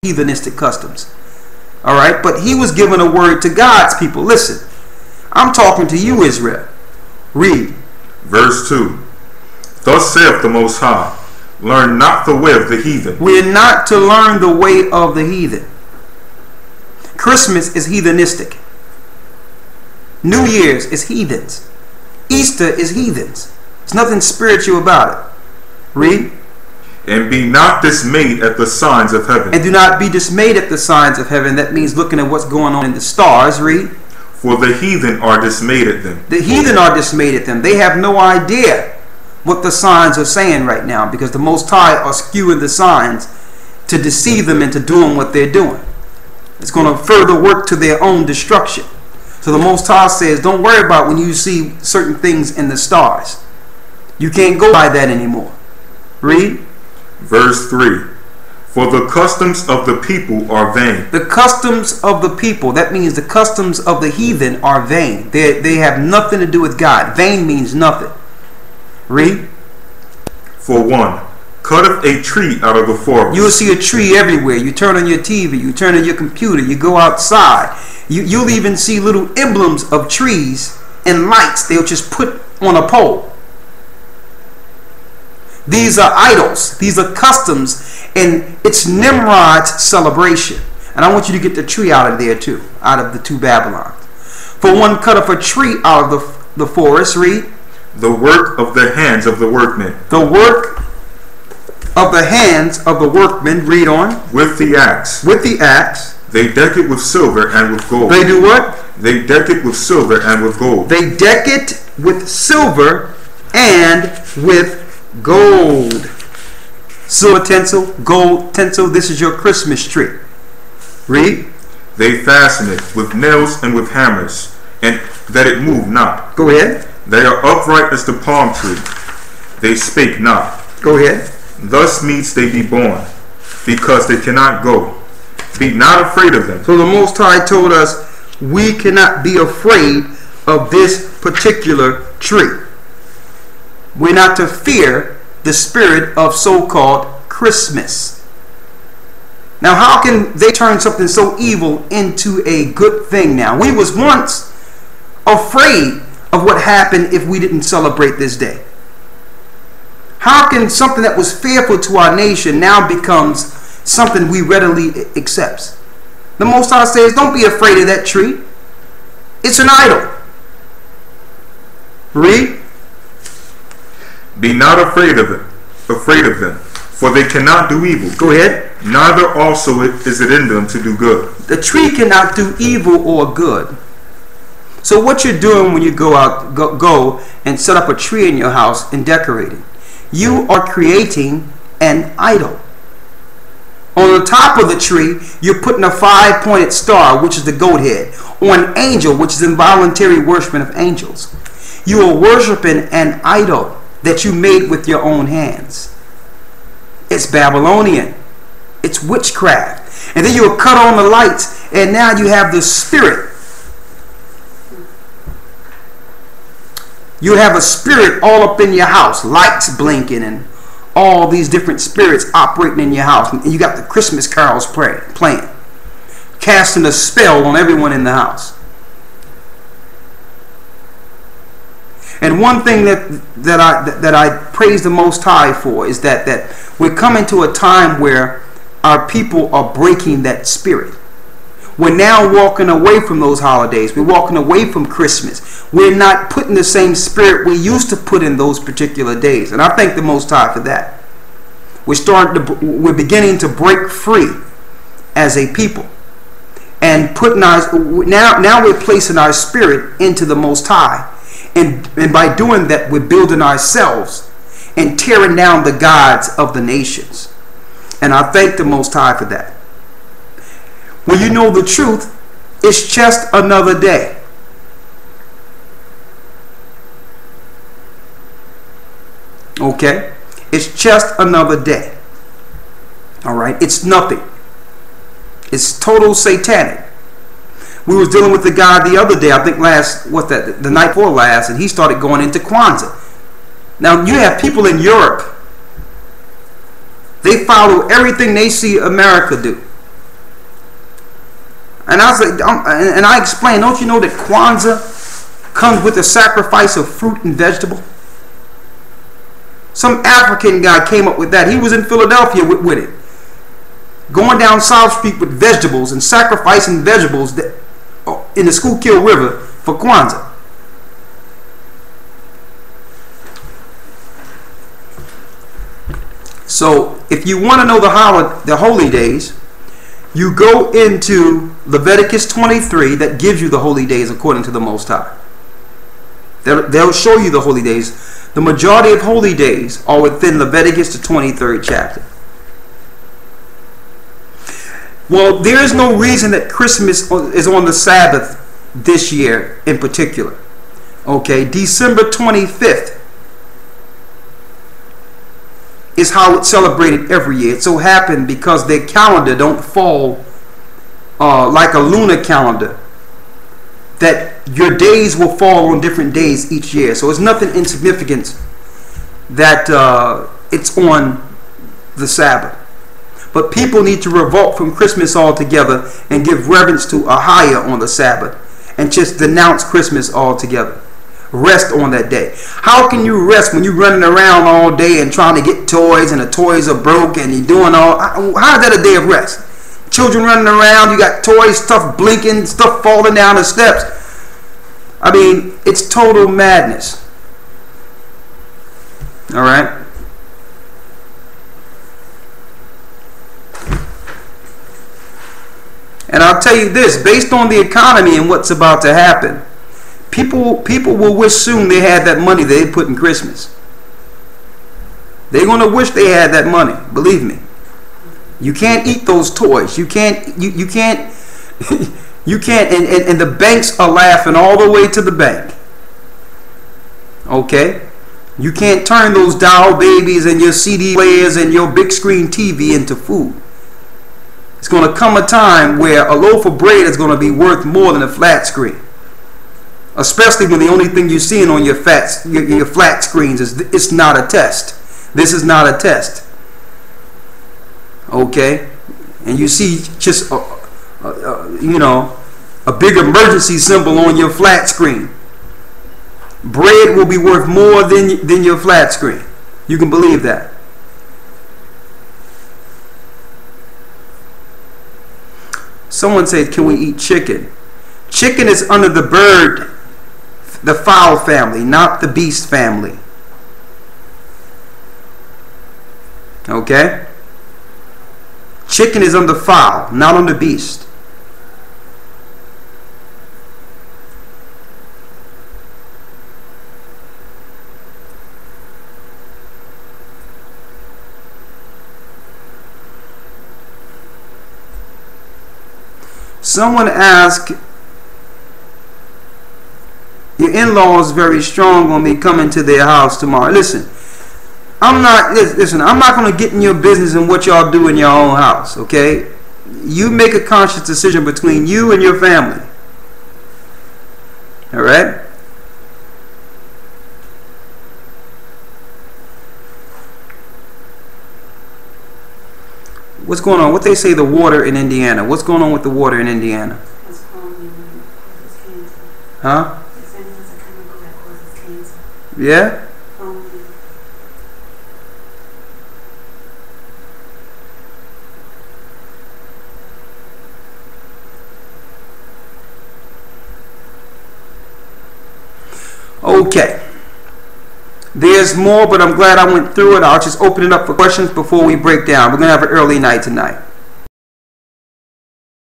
heathenistic customs. All right, but he was given a word to God's people. Listen, I'm talking to you, Israel. Read. Verse 2. Thus saith the Most High, learn not the way of the heathen. We're not to learn the way of the heathen. Christmas is heathenistic. New Year's is heathens. Easter is heathens. There's nothing spiritual about it. Read. And be not dismayed at the signs of heaven. And do not be dismayed at the signs of heaven. That means looking at what's going on in the stars. Read. For the heathen are dismayed at them. The heathen are dismayed at them. They have no idea what the signs are saying right now, because the Most High are skewing the signs to deceive them into doing what they're doing. It's going to further work to their own destruction. So the Most High says, don't worry about when you see certain things in the stars. You can't go by that anymore. Read. Verse 3. For the customs of the people are vain. The customs of the people, that means the customs of the heathen are vain. They have nothing to do with God. Vain means nothing. Read. For one, cutteth a tree out of the forest. You will see a tree everywhere. You turn on your TV, you turn on your computer, you go outside. You'll even see little emblems of trees and lights they'll just put on a pole. These are idols. These are customs, and it's Nimrod's celebration. And I want you to get the tree out of there too, out of the two Babylons. For one cutteth a tree out of the forest. Read. The work of the hands of the workmen. The work of the hands of the workmen. Read on. With the axe. With the axe. They deck it with silver and with gold. They do what? They deck it with silver and with gold. They deck it with silver and with gold. Silver tinsel, gold tinsel. This is your Christmas tree. Read. They fasten it with nails and with hammers, and that it move not. Go ahead. They are upright as the palm tree. They spake not. Go ahead. Thus meets they be born, because they cannot go. Be not afraid of them. So the Most High told us we cannot be afraid of this particular tree. We're not to fear the spirit of so-called Christmas. Now, how can they turn something so evil into a good thing now? We was once afraid of what happened if we didn't celebrate this day. How can something that was fearful to our nation now becomes something we readily accept? The Most High says, don't be afraid of that tree. It's an idol. Read. Be not afraid of them, for they cannot do evil. Go ahead. Neither also is it in them to do good. The tree cannot do evil or good. So what you're doing when you go and set up a tree in your house and decorate it, you are creating an idol. On the top of the tree, you're putting a 5-pointed star, which is the goat head, or an angel, which is involuntary worshiping of angels. You are worshiping an idol that you made with your own hands. It's Babylonian. It's witchcraft. And then you will cut on the lights, and now you have the spirit. You have a spirit all up in your house, lights blinking and all these different spirits operating in your house. And you got the Christmas carols playing, casting a spell on everyone in the house. And one thing that I praise the Most High for is that we're coming to a time where our people are breaking that spirit. We're now walking away from those holidays. We're walking away from Christmas. We're not putting the same spirit we used to put in those particular days. And I thank the Most High for that. We're beginning to break free as a people. And now we're placing our spirit into the Most High. And by doing that, we're building ourselves and tearing down the gods of the nations. And I thank the Most High for that. When you know the truth, it's just another day. Okay? It's just another day. All right? It's nothing. It's total satanic. We was dealing with the guy the other day, I think the night before last, and he started going into Kwanzaa. Now, you have people in Europe, they follow everything they see America do. And I was like, and I explained, don't you know that Kwanzaa comes with a sacrifice of fruit and vegetable? Some African guy came up with that. He was in Philadelphia with it. Going down South Street with vegetables and sacrificing vegetables in the Schuylkill River for Kwanzaa. So if you want to know the holy days, you go into Leviticus 23 that gives you the holy days according to the Most High. They'll show you the holy days. The majority of holy days are within Leviticus, the 23rd chapter. Well, there is no reason that Christmas is on the Sabbath this year in particular. Okay, December 25th is how it's celebrated every year. It so happened because their calendar don't fall like a lunar calendar, that your days will fall on different days each year. So it's nothing insignificant that it's on the Sabbath. But people need to revolt from Christmas altogether and give reverence to Ahia on the Sabbath and just denounce Christmas altogether. Rest on that day. How can you rest when you're running around all day and trying to get toys and the toys are broke and you're doing all... How is that a day of rest? Children running around, you got toys, stuff blinking, stuff falling down the steps. I mean, it's total madness. All right? And I'll tell you this, based on the economy and what's about to happen, people will wish soon they had that money they put in Christmas. They're going to wish they had that money, believe me. You can't eat those toys. You can't, you can't, you can't, and the banks are laughing all the way to the bank. Okay? You can't turn those doll babies and your CD players and your big screen TV into food. It's going to come a time where a loaf of bread is going to be worth more than a flat screen. Especially when the only thing you're seeing on your flat screens is it's not a test. This is not a test. Okay? And you see just, you know, a big emergency symbol on your flat screen. Bread will be worth more than your flat screen. You can believe that. Someone said, can we eat chicken? Chicken is under the bird, the fowl family, not the beast family. Okay? Chicken is under fowl, not under beast. Someone asked, your in-laws very strong on me coming to their house tomorrow. Listen, I'm not going to get in your business and what y'all do in your own house, okay? You make a conscious decision between you and your family. All right? What's going on? What they say the water in Indiana? What's going on with the water in Indiana? It's causes cancer. Huh? It's saying it's a chemical that causes cancer. Yeah? Okay. There's more, but I'm glad I went through it. I'll just open it up for questions before we break down. We're going to have an early night tonight.